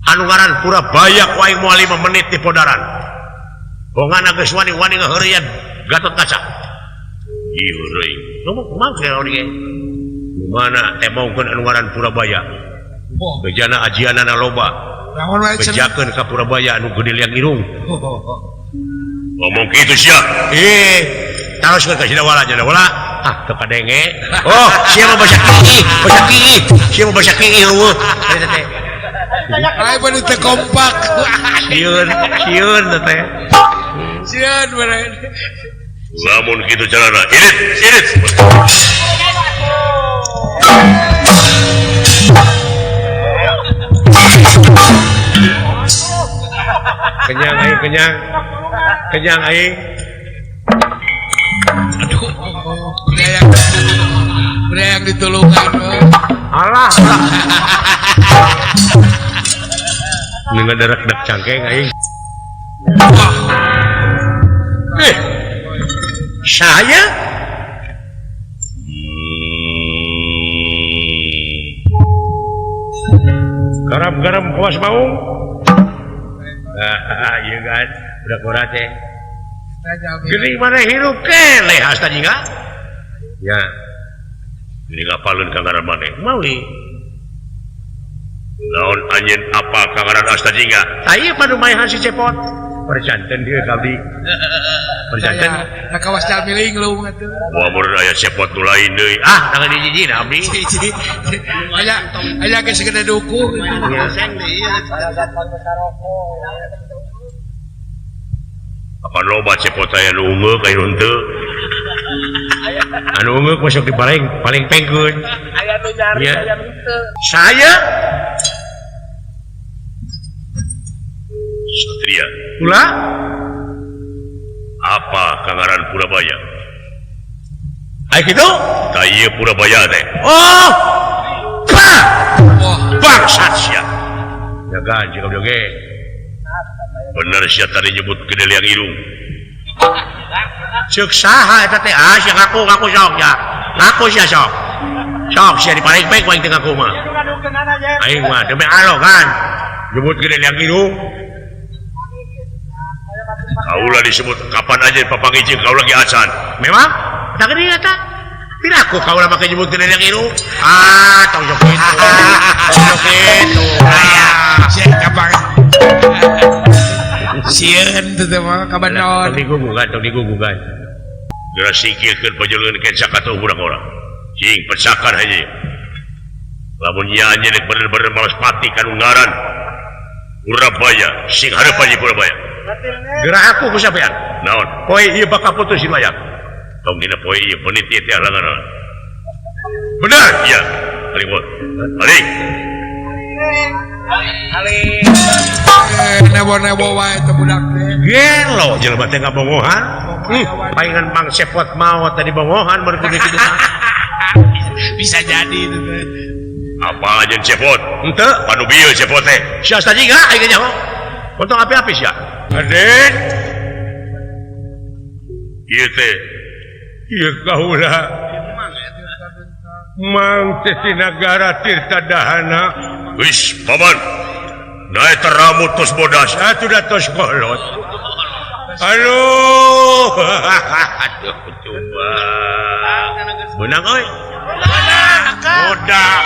Anu ngaran Purabaya ku aing moal 5 menit di podaran. Bongana geus wani-wani ngaheureuyan Gatot Kaca. Ieu reuing. Ngomong kumaha keur dieu? Mana teh mongkeun anu ngaran Purabaya. Bejana ajianana loba. Lawan wae cenah. Bejakeun ka Purabaya anu gede liang irung. ngomong gitu siap terus kasih wala aja wala teka denge oh siapa bahasa kiki siapa bahasa kiki Ay bener teh kompak. siun teh Sian bener. lamun gitu carana irit kenyang aing Aduh. Udah yang ditulungan. alah dengan darak cangkeng aing saya garam kawas maung iya kan udah kurat gini mana hirup keleh hasta jingga ya ini ngapalun kangaran maneh mauli naon anjeun apa kangaran asta jingga saya pada mayahan si cepot perjantan dia kali perjantan Nah kawas miling lu ngatuh. wah mun aya cepot nu lain deui tangan di jiji abdi Aya ge segede duku. apa loba cepot aya nu ungeuk aya nu henteu anu ungeuk masuk di paling pengkeun aya nu nyari Iya. aya nu teu. saya satria pula apa kangaran Purabaya ayo gitu tah ieu Purabaya teh oh Wah, bangsat sia jagaan jika udah ge bener sia tadi nyebut Gede Liang Irung ceuk saha eta teh sia ngaku sok ya ngaku sia sok sia di paling baik wae teu ngaku mah aing mah demi Allah kan nyebut Gede Liang Irung kaula disebut kapan aja papangijing kaula lagi acan memang tak gede eta tidak aku kau lah pakai nyebut Gede Liang Irung tong sok gitu Sian kabang. Sian teh mah kabanon. tong digugugan geura singkirkeun pajeuleun ke sakatuh budak orang cing pecakan aja lamun nya anjeun bener-bener malas pati kanu ngaran Purabaya sing hareup aja Purabaya gerak aku ku sampean naon poe ieu bakal putus di layar tong dina poe ieu peniti teh halangan bener iya aling bot aling Nebo-nebo wae teh budak teh. gelo jelema teh ngabongohan paingan Mang Sepot maot tadi bongohan baru kitu Bisa jadi itu teh. apa aja cepot henteu panu bieu cepot teh sia tadi enggak aing nyaho untung api-api sia aden ieu teh ieu kaula Mang teh nagara Tirta Dahana wis paman naik teramut tos bodas atuh da tos kolot aduh aduh coba benang euy bodak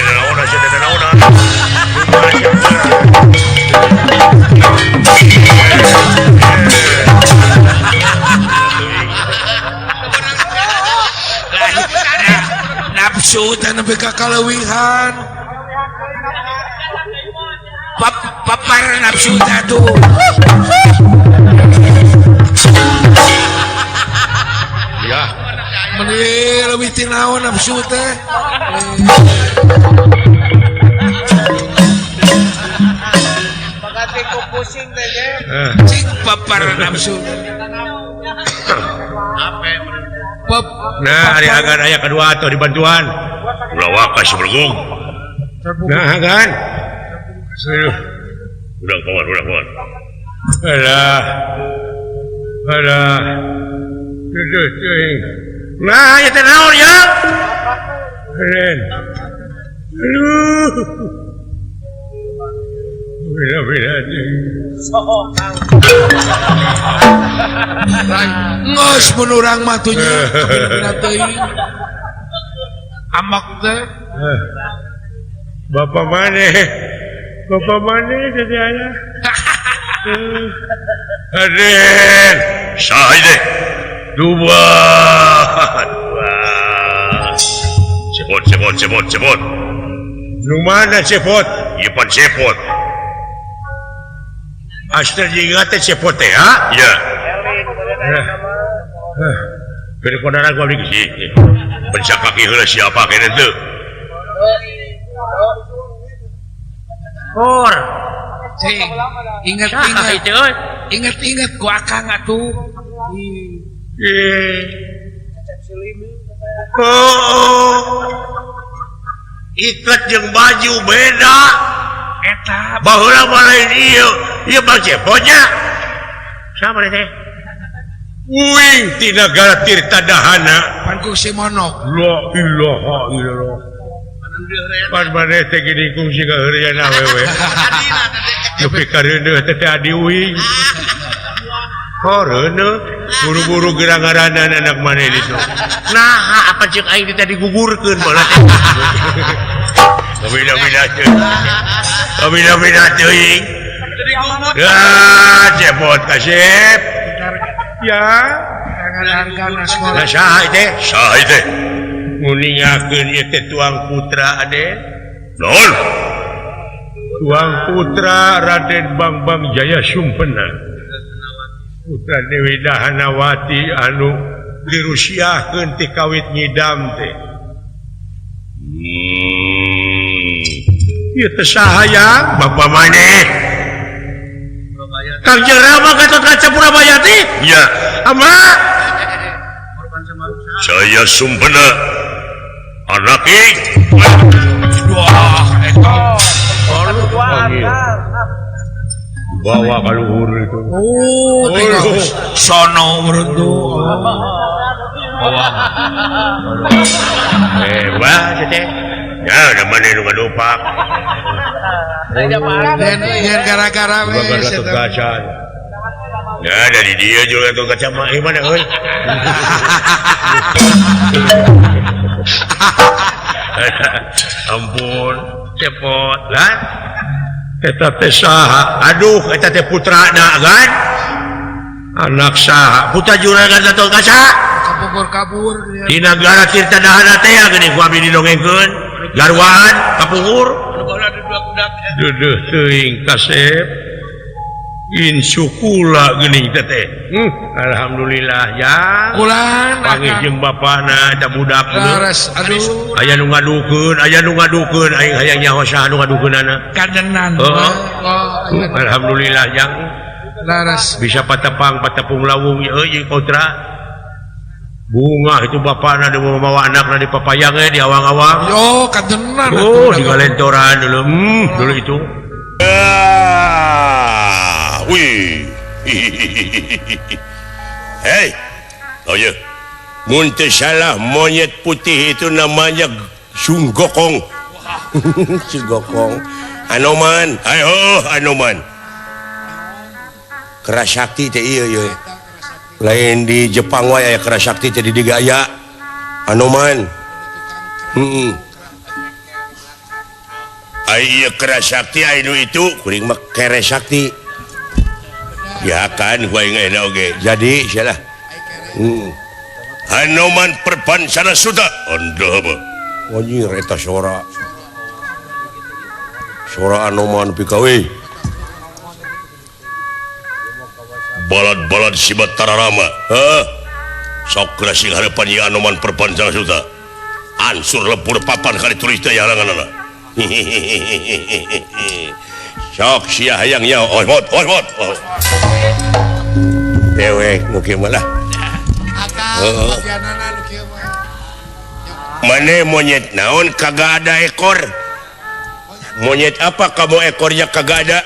naona sia teh naona Nafsu teh nepi ka kalewihan. Papar nafsu teh tuh. ya Meni leuwih ti naon nafsu teh. Pagati ko pusing teh ge. Cing papar nafsu. nah hari agan aya kedua atau dibantuan ulah wakas bergung nah kan udah kawan alah duduh ceuing nah ya teh naon ya keren aduh beda-beda Ngeus mun urang mah tuh nya kepina teuing. Amak teh Bapak mana tadi ayah Raden saha deh dua cepot nu mana cepot ieu pan cepot Aster juga teh cepot teh ha ya Kena kodaran gua beli sih pencak kaki heula siapa kene teu Or cing inget gua akang atuh ikat jeung baju beda eta baheula lain ieu bang cepotnya sama teh uing ti nagara Tirtadahana pan ku si monok la ilaha illallah pan maneh teh gini kungsi ka heureuyana awewe nepi ka reuneuh teh adi uing reuneuh buru-buru gerang-garanan anak maneh ditu nah apa ceuk aing teh digugurkeun malah Kabina teuing cepot kasep ya harga-hargana sekolah saha teh nguningakeun ieu teh tuang putra ade naon tuang putra Raden Bangbang Jaya Sumpena putra Dewi Dahanawati anu dirusiakeun ti kawit ngidam teh ieu teh saha ya bapa maneh Kang Jerama Gatot Kaca Purabaya teh ya ama Jaya Sumpena anak wah eta bawa ka luhur itu sono merendu wah teh ya udah mana nu ngadupak dan gara-gara Gatot Kaca ya dari dia juga Gatot Kaca mah mana euy ampun cepot lah eta teh saha aduh eta teh putrana kan anak saha putra juragan Gatot Kaca kabur di negara Tirtadahana teh geuning ku abdi didongengkeun garwaan kapuhur duduh teuing kasep insukula geuning teh alhamdulillah ya ulang panggih jeung bapana da budak laras aduh aya nu ngadukeun aing hayang nyaho saha nu ngadukeunana kadenan alhamdulillah yang laras bisa patepung lawung euy kontra bunga itu bapana mau bawa anakna di papayang di awang-awang yo kadenan di galentoran dulu itu wih hei oh ya muntah salah monyet putih itu namanya Sunggokong Sunggokong Anoman ayo Anoman Kerasakti teh iya lain di Jepang wae aya Kerasakti teh di Digaya Anoman ai ieu Kerasakti anu itu kuring mah Keresakti ya kan gua ingat oge jadi salah Anoman perpansana suda anda apa anjir eta sora Anoman pikawe balad-balad si Batararama sok sing harapan ieu Anoman perpansana suda ansur lepur papan kali tulis teh halanganna sok sia hayang nya mot dewek nu kieu mah lah mane monyet naon kagak ada ekor monyet apa kamu ekornya kagak ada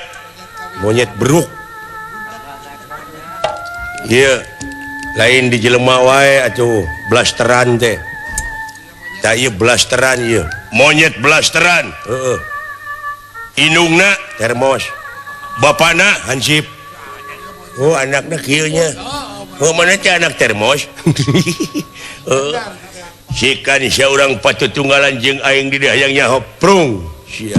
monyet beruk iya lain di jelema wae atuh blasteran teh tah ieu blasteran ieu monyet blasteran indungna termos bapana hansip oh anakna kieu nya oh mana teh anak termos sikan sia urang patutunggalan jeung aing di hayang nyaho prung sia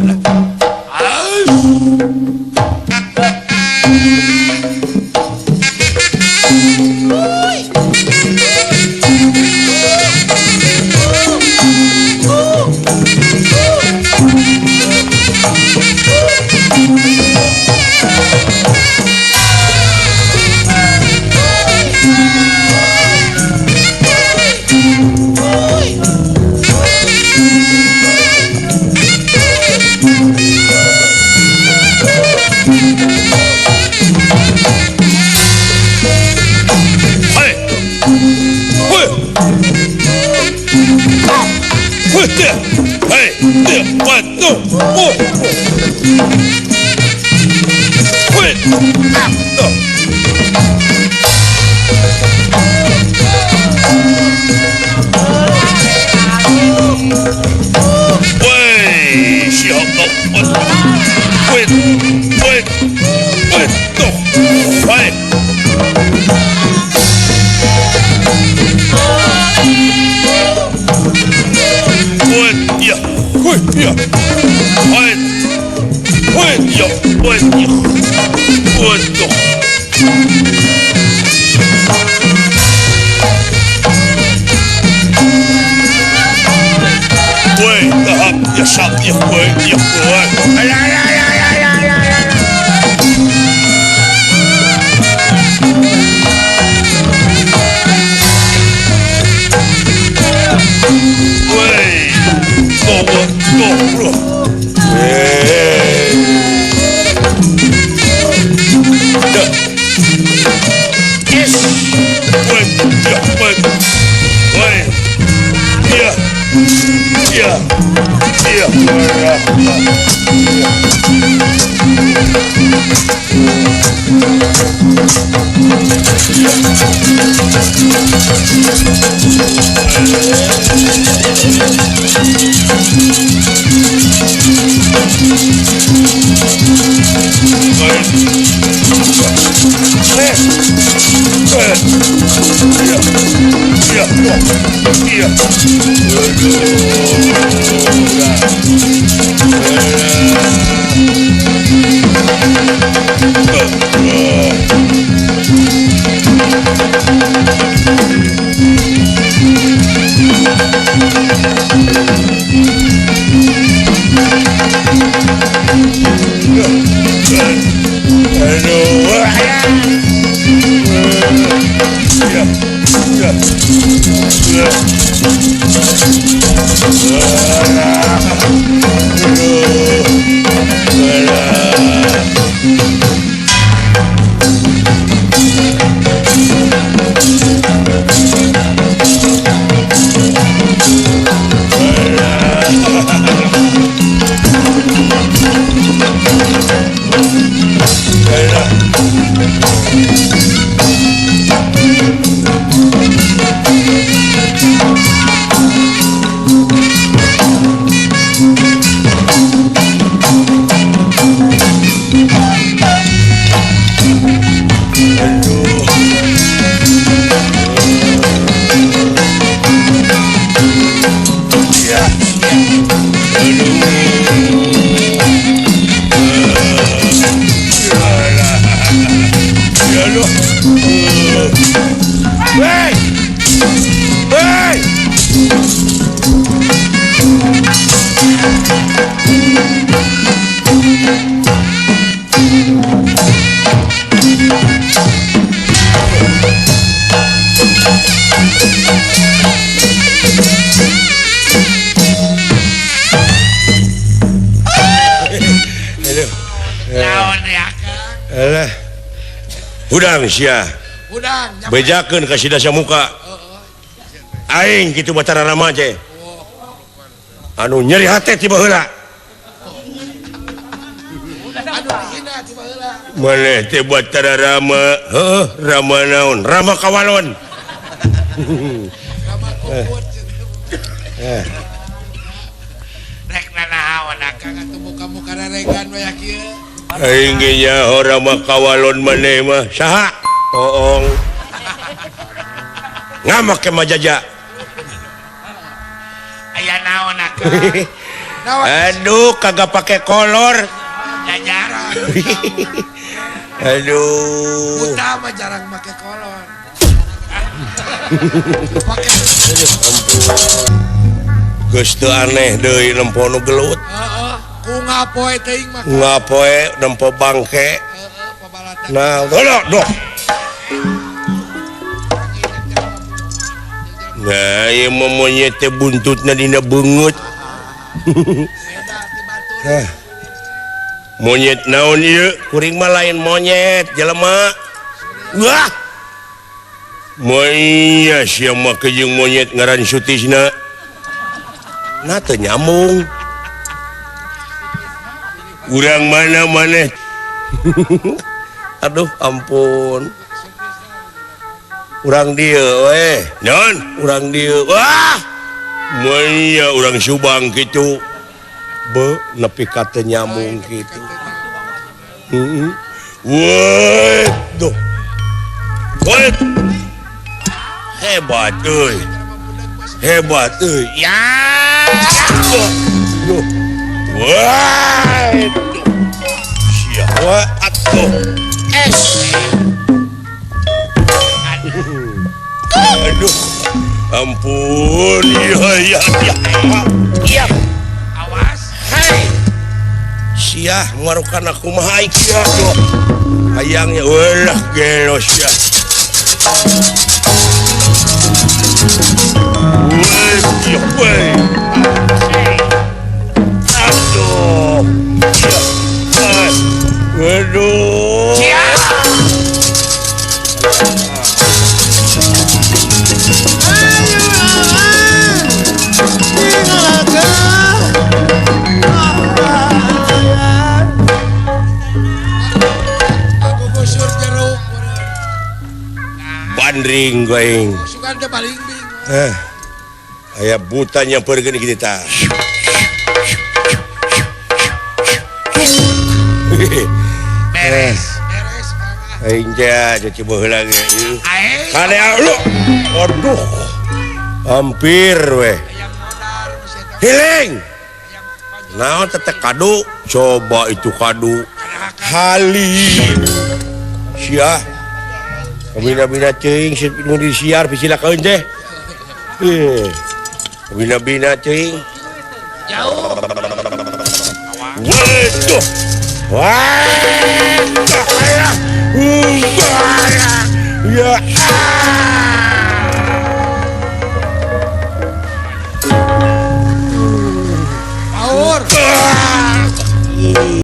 Woi, siapa? Wait, tuh, wait. Wait, ya, wait, ya, wait, ya, wait, ya, wait, tuh. Wait, tahap, ya, sap, ya, wait, ya, wait. Wait, bro. Yes. Wait, ya, wait. Wait. Ya. Ya. Ya. Udang sia. Udang. Bejakeun ka sida muka. Aing kitu Batara Rama teh. Anu nyeri hate ti baheula. Anu hina ti baheula. Maneh teh Batara Rama, heuh, Rama naon? Rama Kawalon. Rama Kokut. Rek nanaon akang atuh muka-muka reregan we kieu. Aing ge nyaho Rama Kawalon maneh mah saha? Oong. Ngamake majaja. Aya naon akang? Naon? Aduh, kagak pakai kolor. Jajaran. Aduh. Buta mah jarang make kolor. Make Geus teu aneh deui nempo nu gelut. heeh, ku ngapoe teuing mah. Ngapoe nempo bangke. Heeh, pabalatan. Nah, doh. Nah, ieu mah monyet teh buntutna dina beungeut. Beda ti batur. Monyet naon ieu? Kuring mah lain monyet, jelema. Wah. Monya sia mah jeung monyet ngaran Sutisna. Nah teu nyambung. Urang mana maneh. Aduh ampun kurang dia non kurang dia wah Maya orang Subang gitu nepi kata nyamung gitu waduh hebat ya siapa atuh aduh ampun ya Awas. hai siah ngarukan aku mah ieu hayangnya ulah gelos ya aduh waduh Aku gusur jeruk. bandring going Sugan teh paling bing. aya butanya pergi kita Beres. Beres Kang. aing teh coba heula ge Ae. kade lu aduh hampir weh Yang modar geus eta. hiling naon tetek kadu coba itu kadu hali sia bina-bina ceuing nu disiar pisilakeun teh bina-bina ceuing Jauh. waduh wah ya